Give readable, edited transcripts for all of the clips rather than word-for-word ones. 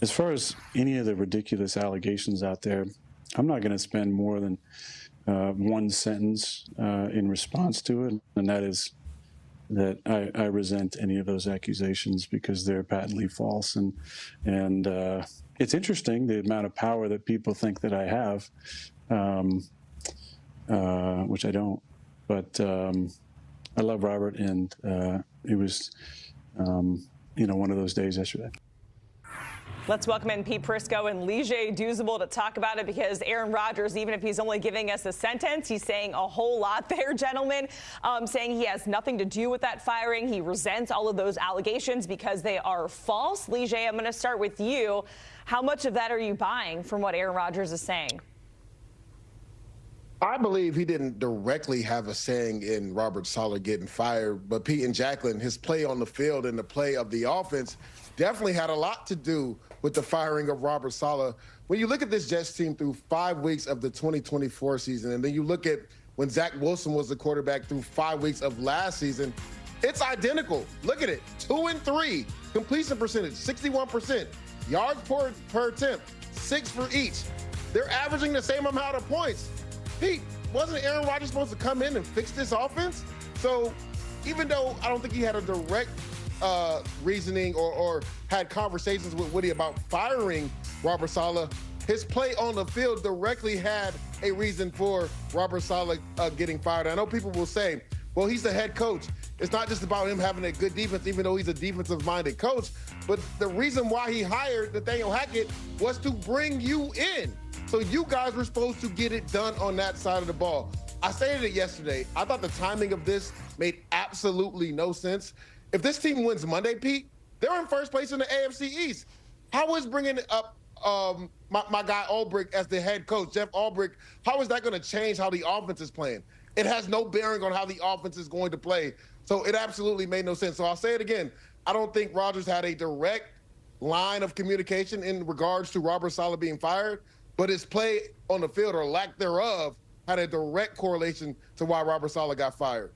as far as any of the ridiculous allegations out there, I'm not going to spend more than one sentence in response to it, and that is that I resent any of those accusations because they're patently false. And it's interesting the amount of power that people think that I have, which I don't. But I love Robert, and it was, one of those days yesterday. Let's welcome in Pete Prisco and Douzable to talk about it, because Aaron Rodgers, even if he's only giving us a sentence, he's saying a whole lot there, gentlemen, saying he has nothing to do with that firing. He resents all of those allegations because they are false. I'm going to start with you. How much of that are you buying from what Aaron Rodgers is saying? I believe he didn't directly have a saying in Robert Saleh getting fired, but Pete and Jacqueline, his play on the field and the play of the offense definitely had a lot to do with the firing of Robert Saleh. When you look at this Jets team through 5 weeks of the 2024 season, and then you look at when Zach Wilson was the quarterback through 5 weeks of last season, it's identical. Look at it, 2-3, completion percentage, 61%, yards per attempt, 6 for each. They're averaging the same amount of points. Pete, wasn't Aaron Rodgers supposed to come in and fix this offense? So even though I don't think he had a direct reasoning or had conversations with Woody about firing Robert Saleh, his play on the field directly had a reason for Robert Saleh getting fired. I know people will say, well, he's the head coach. It's not just about him having a good defense, even though he's a defensive-minded coach, but the reason why he hired Nathaniel Hackett was to bring you in. So you guys were supposed to get it done on that side of the ball. I stated it yesterday. I thought the timing of this made absolutely no sense. If this team wins Monday, Pete, they're in first place in the AFC East. How is bringing up my guy Ulbrich as the head coach, Jeff Ulbrich, how is that going to change how the offense is playing? It has no bearing on how the offense is going to play. So it absolutely made no sense. So I'll say it again. I don't think Rodgers had a direct line of communication in regards to Robert Saleh being fired, but his play on the field, or lack thereof, had a direct correlation to why Robert Saleh got fired.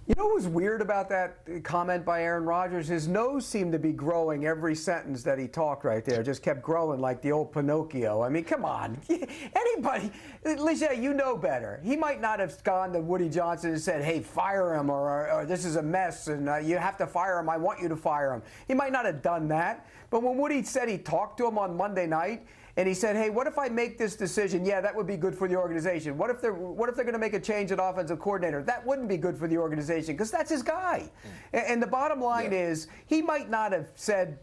You know what was weird about that comment by Aaron Rodgers? His nose seemed to be growing every sentence that he talked right there. Just kept growing like the old Pinocchio. I mean, come on. Anybody, Ligia, you know better. He might not have gone to Woody Johnson and said, hey, fire him, or this is a mess, and you have to fire him. I want you to fire him. He might not have done that. But when Woody said he talked to him on Monday night, and he said, hey, what if I make this decision? Yeah, that would be good for the organization. What if they're going to make a change at offensive coordinator? That wouldn't be good for the organization, because that's his guy. And the bottom line is, he might not have said,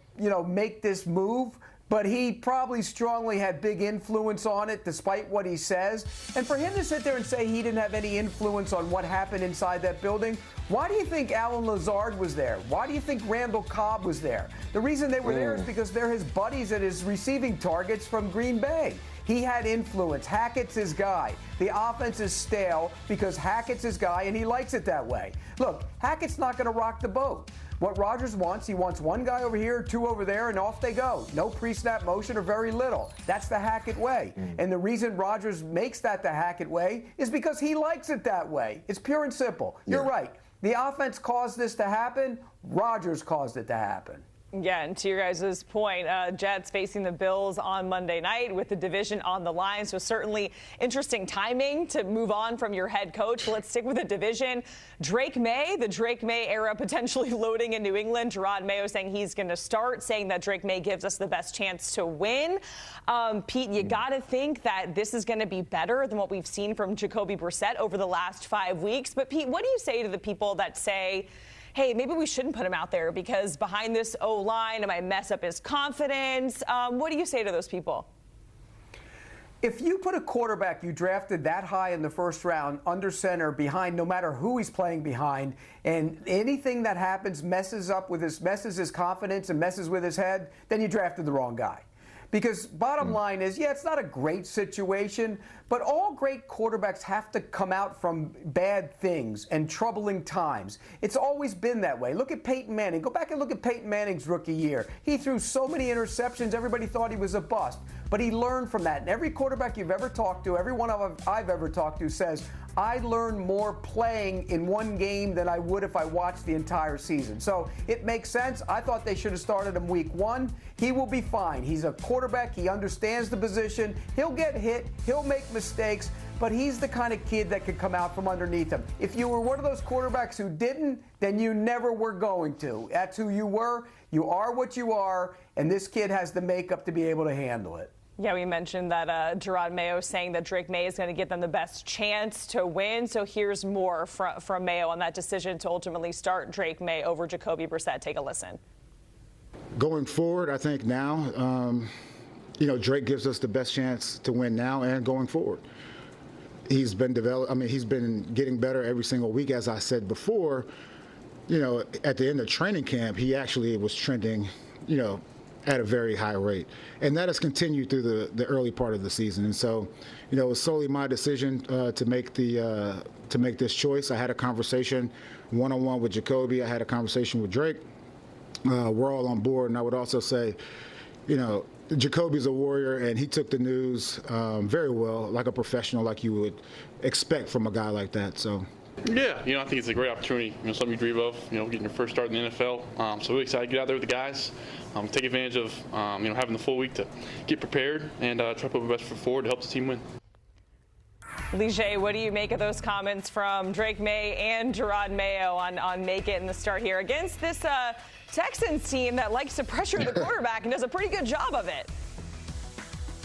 make this move, but he probably strongly had big influence on it, despite what he says. And for him to sit there and say he didn't have any influence on what happened inside that building, why do you think Alan Lazard was there? Why do you think Randall Cobb was there? The reason they were there is because they're his buddies and his receiving targets from Green Bay. He had influence. Hackett's his guy. The offense is stale because Hackett's his guy, and he likes it that way. Look, Hackett's not going to rock the boat. What Rodgers wants, he wants one guy over here, two over there, and off they go. No pre-snap motion or very little. That's the Hackett way. And the reason Rodgers makes that the Hackett way is because he likes it that way. It's pure and simple. You're right. The offense caused this to happen. Rodgers caused it to happen. Yeah, and to your guys' point, Jets facing the Bills on Monday night with the division on the line. So certainly interesting timing to move on from your head coach. Let's stick with the division. Drake Maye, the Drake Maye era potentially loading in New England. Gerard Mayo saying he's going to start, saying that Drake Maye gives us the best chance to win. Pete, you got to think that this is going to be better than what we've seen from Jacoby Brissett over the last 5 weeks. But Pete, what do you say to the people that say, hey, maybe we shouldn't put him out there because behind this O-line, it might mess up his confidence? What do you say to those people? If you put a quarterback you drafted that high in the first round under center behind, no matter who he's playing behind, and anything that happens messes his confidence and messes with his head, then you drafted the wrong guy. Because bottom line is, yeah, it's not a great situation, but all great quarterbacks have to come out from bad things and troubling times. It's always been that way. Look at Peyton Manning. Go back and look at Peyton Manning's rookie year. He threw so many interceptions, everybody thought he was a bust. But he learned from that. And every quarterback you've ever talked to, every one of them I've ever talked to says, I learn more playing in one game than I would if I watched the entire season. So it makes sense. I thought they should have started him week 1. He will be fine. He's a quarterback. He understands the position. He'll get hit. He'll make mistakes. But he's the kind of kid that could come out from underneath him. If you were one of those quarterbacks who didn't, then you never were going to. That's who you were. You are what you are. And this kid has the makeup to be able to handle it. Yeah, we mentioned that Gerard Mayo saying that Drake Maye is going to give them the best chance to win. So here's more from Mayo on that decision to ultimately start Drake Maye over Jacoby Brissett. Take a listen. Going forward, I think now, Drake gives us the best chance to win now and going forward. He's been he's been getting better every single week, as I said before. At the end of training camp, he actually was trending, at a very high rate. And that has continued through the early part of the season. And so, it was solely my decision to make this choice. I had a conversation one-on-one with Jacoby. I had a conversation with Drake. We're all on board. And I would also say, Jacoby's a warrior, and he took the news very well, like a professional, like you would expect from a guy like that. So. Yeah, I think it's a great opportunity, something you dream of, getting your first start in the NFL. So really excited to get out there with the guys, take advantage of, having the full week to get prepared and try to put my best foot forward to help the team win. Lige, what do you make of those comments from Drake Maye and Gerard Mayo on make it in the start here against this Texans team that likes to pressure the quarterback and does a pretty good job of it?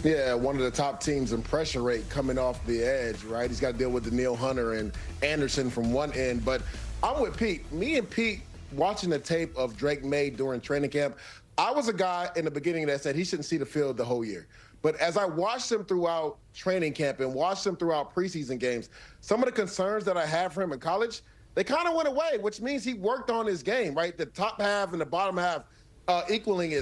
Yeah, one of the top teams in pressure rate coming off the edge, right? He's got to deal with Danielle Hunter and Anderson from one end. But I'm with Pete. Me and Pete, watching the tape of Drake Maye during training camp, I was a guy in the beginning that said he shouldn't see the field the whole year. But as I watched him throughout training camp and watched him throughout preseason games, some of the concerns that I had for him in college, they kind of went away, which means he worked on his game, right? The top half and the bottom half equaling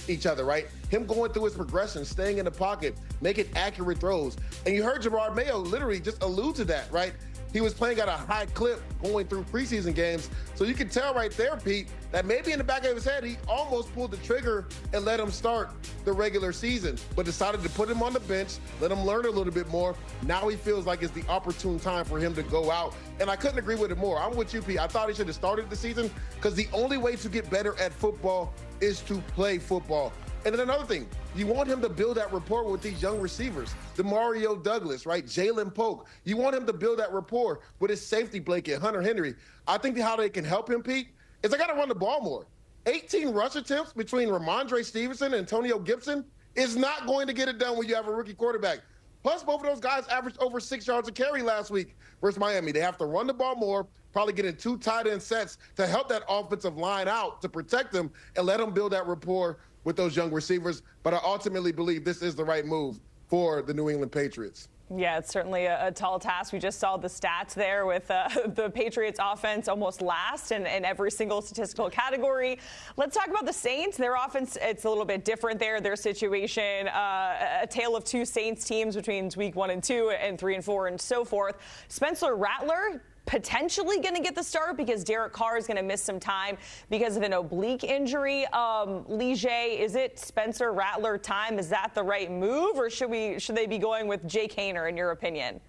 each other, right? Him going through his progression, staying in the pocket, making accurate throws. And you heard Gerard Mayo literally just allude to that, right? He was playing at a high clip going through preseason games. So you can tell right there, Pete, that maybe in the back of his head, he almost pulled the trigger and let him start the regular season, but decided to put him on the bench, let him learn a little bit more. Now he feels like it's the opportune time for him to go out. And I couldn't agree with it more. I'm with you, Pete. I thought he should have started the season because the only way to get better at football is to play football. And then another thing, you want him to build that rapport with these young receivers, Demario Douglas, right? Jalen Polk. You want him to build that rapport with his safety blanket, Hunter Henry. I think how they can help him, Pete, is they got to run the ball more. 18 rush attempts between Ramondre Stevenson and Antonio Gibson is not going to get it done when you have a rookie quarterback. Plus, both of those guys averaged over 6 yards a carry last week versus Miami. They have to run the ball more, probably get in 2 tight end sets to help that offensive line out, to protect them and let them build that rapport with those young receivers. But I ultimately believe this is the right move for the New England Patriots. Yeah, it's certainly a tall task. We just saw the stats there with the Patriots offense almost last in every single statistical category. Let's talk about the Saints. Their offense, it's a little bit different there. Their situation, a tale of two Saints teams between week 1 and 2 and 3 and 4 and so forth. Spencer Rattler potentially going to get the start because Derek Carr is going to miss some time because of an oblique injury. Lige, is it Spencer Rattler time? Is that the right move, or should they be going with Jake Haener, in your opinion?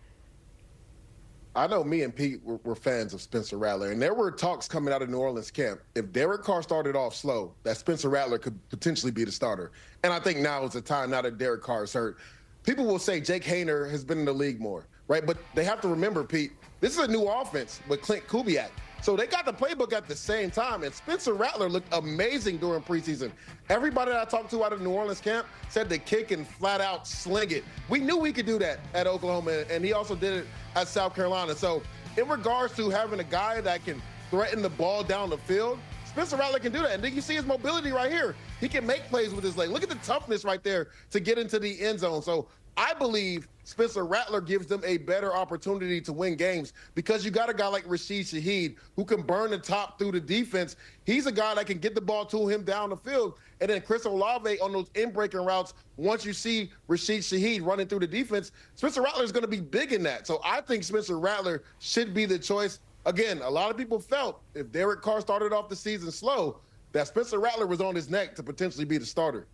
I know me and Pete were fans of Spencer Rattler, and there were talks coming out of New Orleans camp. If Derek Carr started off slow, that Spencer Rattler could potentially be the starter. And I think now is the time, now that Derek Carr is hurt. People will say Jake Haener has been in the league more, right? But they have to remember, Pete, this is a new offense with Clint Kubiak. So they got the playbook at the same time, and Spencer Rattler looked amazing during preseason. Everybody that I talked to out of New Orleans camp said to kick and flat out sling it. We knew we could do that at Oklahoma, and he also did it at South Carolina. So in regards to having a guy that can threaten the ball down the field, Spencer Rattler can do that. And then you see his mobility right here. He can make plays with his leg. Look at the toughness right there to get into the end zone. So I believe Spencer Rattler gives them a better opportunity to win games because you got a guy like Rashid Shaheed who can burn the top through the defense. He's a guy that can get the ball to him down the field. And then Chris Olave on those in-breaking routes, once you see Rashid Shaheed running through the defense, Spencer Rattler is going to be big in that. So I think Spencer Rattler should be the choice. Again, a lot of people felt if Derek Carr started off the season slow, that Spencer Rattler was on his neck to potentially be the starter.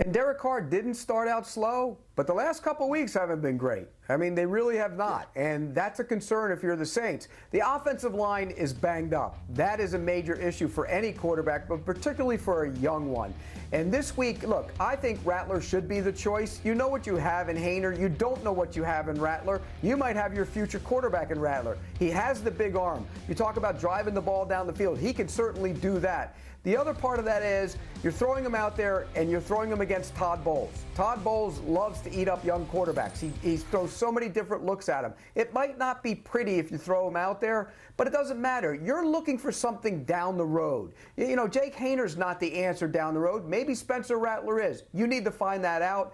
And Derek Carr didn't start out slow, but the last couple weeks haven't been great. I mean, they really have not. And that's a concern if you're the Saints. The offensive line is banged up. That is a major issue for any quarterback, but particularly for a young one. And this week, look, I think Rattler should be the choice. You know what you have in Haener. You don't know what you have in Rattler. You might have your future quarterback in Rattler. He has the big arm. You talk about driving the ball down the field. He can certainly do that. The other part of that is you're throwing him out there and you're throwing him against Todd Bowles. Todd Bowles loves to eat up young quarterbacks. He throws so many different looks at him. It might not be pretty if you throw him out there, but it doesn't matter. You're looking for something down the road. You know, Jake Haener's not the answer down the road. Maybe Spencer Rattler is. You need to find that out,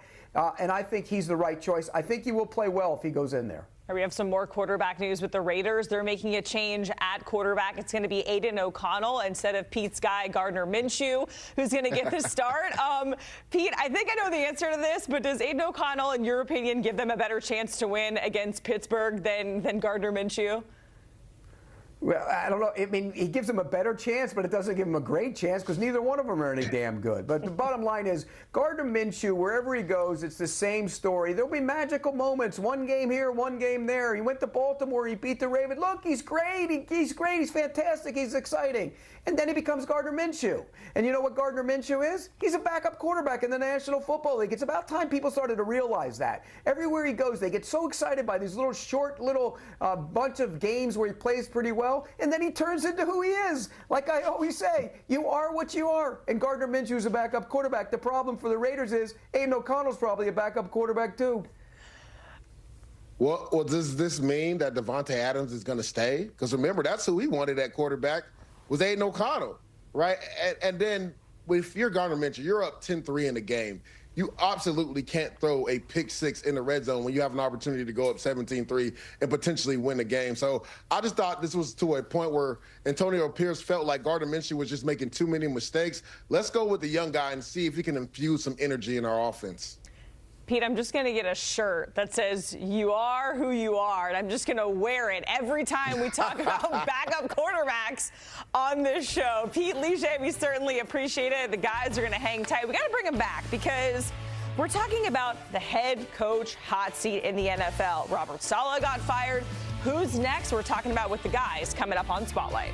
and I think he's the right choice. I think he will play well if he goes in there. We have some more quarterback news with the Raiders. They're making a change at quarterback. It's going to be Aidan O'Connell instead of Pete's guy, Gardner Minshew, who's going to get the start. Pete, I think I know the answer to this, but does Aidan O'Connell, in your opinion, give them a better chance to win against Pittsburgh than Gardner Minshew? Well, I don't know. I mean, he gives them a better chance, but it doesn't give them a great chance because neither one of them are any damn good. But the bottom line is, Gardner Minshew, wherever he goes, it's the same story. There'll be magical moments. One game here, one game there. He went to Baltimore. He beat the Ravens. Look, he's great. He's great. He's fantastic. He's exciting. And then he becomes Gardner Minshew. And you know what Gardner Minshew is? He's a backup quarterback in the National Football League. It's about time people started to realize that. Everywhere he goes, they get so excited by these little short bunch of games where he plays pretty well. And then he turns into who he is. Like I always say, you are what you are. And Gardner Minshew is a backup quarterback. The problem for the Raiders is Aidan O'Connell's probably a backup quarterback too. Well, does this mean that Devontae Adams is going to stay? Because remember, that's who he wanted at quarterback was Aidan O'Connell, right? And then if you're Gardner Minshew, you're up 10-3 in the game. You absolutely can't throw a pick six in the red zone when you have an opportunity to go up 17-3 and potentially win the game. So I just thought this was to a point where Antonio Pierce felt like Gardner Minshew was just making too many mistakes. Let's go with the young guy and see if he can infuse some energy in our offense. Pete, I'm just going to get a shirt that says, "You are who you are," and I'm just going to wear it every time we talk about backup quarterbacks on this show. Pete Lige, we certainly appreciate it. The guys are going to hang tight. We got to bring them back because we're talking about the head coach hot seat in the NFL. Robert Saleh got fired. Who's next? We're talking about with the guys coming up on Spotlight.